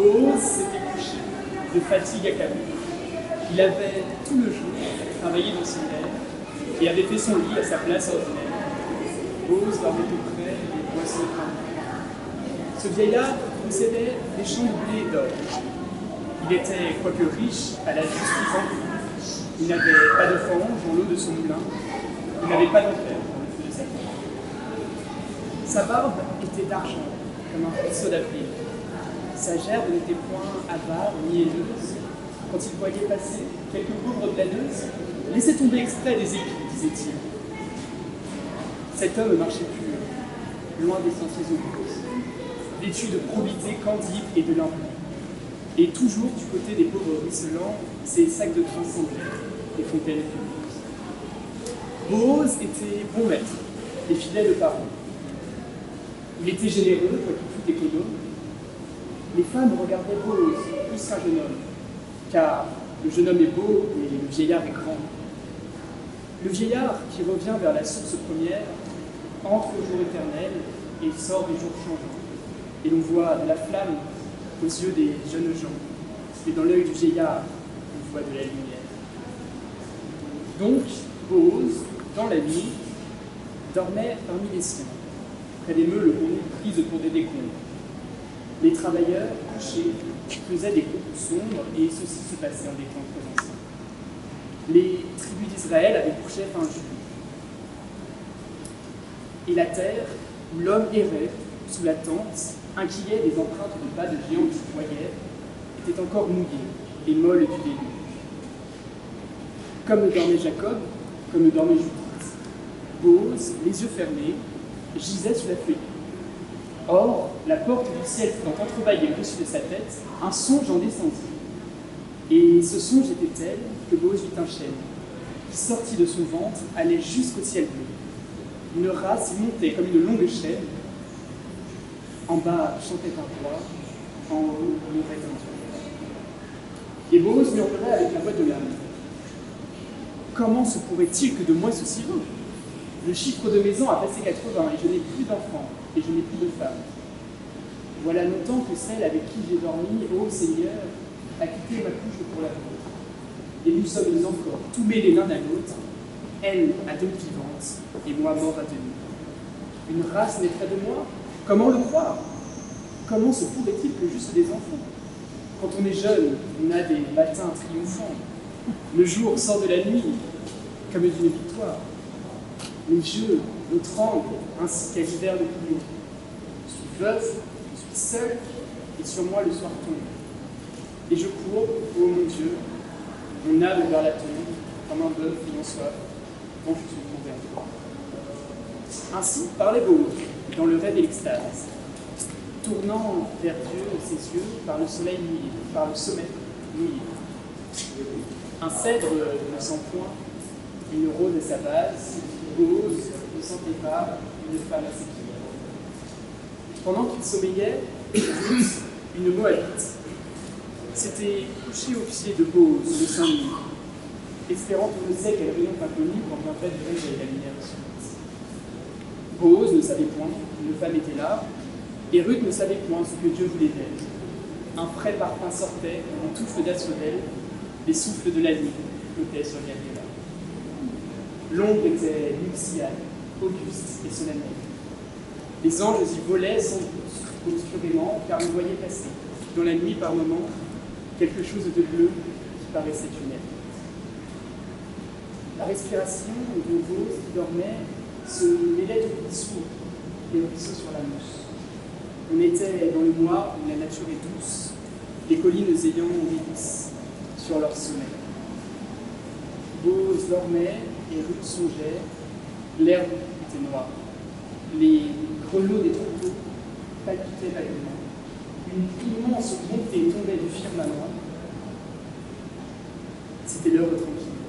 Boaz s'était couché de fatigue accablé. Il avait tout le jour travaillé dans son terre et avait fait son lit à sa place ordinaire. Boaz dormait auprès des boissons crânes. Ce vieillard possédait des champs de blé et d'or. Il était, quoique riche, à l'âge justifiant. Il n'avait pas de fange dans l'eau de son moulin. Il n'avait pas d'enfer dans le feu de sa terre. Sa barbe était d'argent, comme un ruisseau d'avril. Sa gerbe n'était point avare ni haineuse. Quand il voyait passer quelques pauvres planeuses, laissait tomber exprès des épis, disait-il. Cet homme marchait pur, loin des sentiers obscurs, vêtu de probité candide et de limpide. Et toujours du côté des pauvres ruisselants, ses sacs de transcendés et fontaines publiques. Boaz était bon maître et fidèle parent. Il était généreux, quoiqu'il fût économe. Les femmes regardaient Boaz plus qu'un jeune homme, car le jeune homme est beau et le vieillard est grand. Le vieillard qui revient vers la source première entre au jour éternel et sort des jours changeants. Et l'on voit de la flamme aux yeux des jeunes gens, et dans l'œil du vieillard, on voit de la lumière. Donc, Boaz, dans la nuit, dormait parmi les siens, près des meules prises pour des décombres. Les travailleurs, couchés, faisaient des groupes sombres, et ceci se passait en des temps très anciens. Les tribus d'Israël avaient pour chef un juge. Et la terre, où l'homme errait sous la tente, inquiet des empreintes de pas de géants qui voyaient, était encore mouillée et molle du déluge. Comme le dormait Jacob, comme le dormait Judith, Boaz, les yeux fermés, gisait sous la feuillée. Or, la porte du ciel fut entrebâillée au-dessus de sa tête, un songe en descendit. Et ce songe était tel que Boaz vit un chêne, qui sortit de son ventre, allait jusqu'au ciel bleu. Une race montait comme une longue chaîne. En bas chantait un roi, en haut mourait un Dieu. Et Boaz murmurait avec la voix de l'âme. Comment se pourrait-il que de moi ceci vaut? Le chiffre de mes ans a passé 80 et je n'ai plus d'enfants et je n'ai plus de femmes. Voilà longtemps que celle avec qui j'ai dormi, ô Seigneur, a quitté ma couche pour la vôtre. Et nous sommes encore tous mêlés l'un à l'autre, elle à demi vivante et moi mort à demi. Une race naîtrait de moi? Comment le croire? Comment se pourrait-il que j'eusse des enfants? Quand on est jeune, on a des matins triomphants. Le jour sort de la nuit comme d'une victoire. Les yeux me tremblent ainsi qu'à l'hiver le plus long. Je suis veuf, je suis seul, et sur moi le soir tombe. Et je cours, ô mon Dieu, mon âme vers la tombe, comme un bœuf ayant soif, quand je suis vers toi. Ainsi parlait Boaz, dans le rêve et l'extase, tournant vers Dieu ses yeux par le soleil mouillé, par le sommet mouillé. Un cèdre ne sent point, une rose à sa base, Boaz ne sentait pas une femme à ses pieds. Pendant qu'il sommeillait, une Moabite s'était couchée au pied de Boaz le sein nu, espérant qu'on ne sait quel rayon inconnu quand un fait de réveil la lumière subite. Boaz ne savait point qu'une femme était là, et Ruth ne savait point ce que Dieu voulait d'elle. Un frais parfum sortait, un touffle d'asphodèle, les souffles de la nuit flottaient sur Gabriela. L'ombre était nuptiale, auguste et solennelle. Les anges y volaient sans obscurément, car on voyait passer, dans la nuit par moments, quelque chose de bleu qui paraissait une aile. La respiration de Boaz qui dormait se mêlait au ruisseau et au ruisseau sur la mousse. On était dans le mois où la nature est douce, les collines ayant délice sur leur sommet. Boaz dormait et Ruth songeait, l'herbe était noire, les grelots des troupeaux palpitaient vaguement, une immense montée tombait du firmament. C'était l'heure tranquille,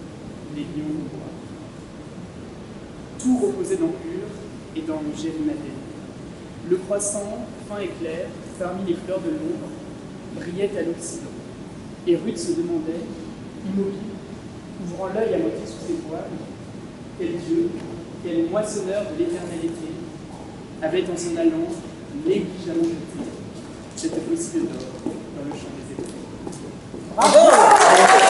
les lions au bois. Tout reposait dans Ur et dans Jérimabel. Le croissant, fin et clair, parmi les fleurs de l'ombre, brillait à l'Occident. Et Ruth se demandait, immobile, ouvrant l'œil à moitié sous ses voiles, quel Dieu, quel moissonneur de l'éternalité, avait en s'en allant négligemment jeté C'était possible d'or, dans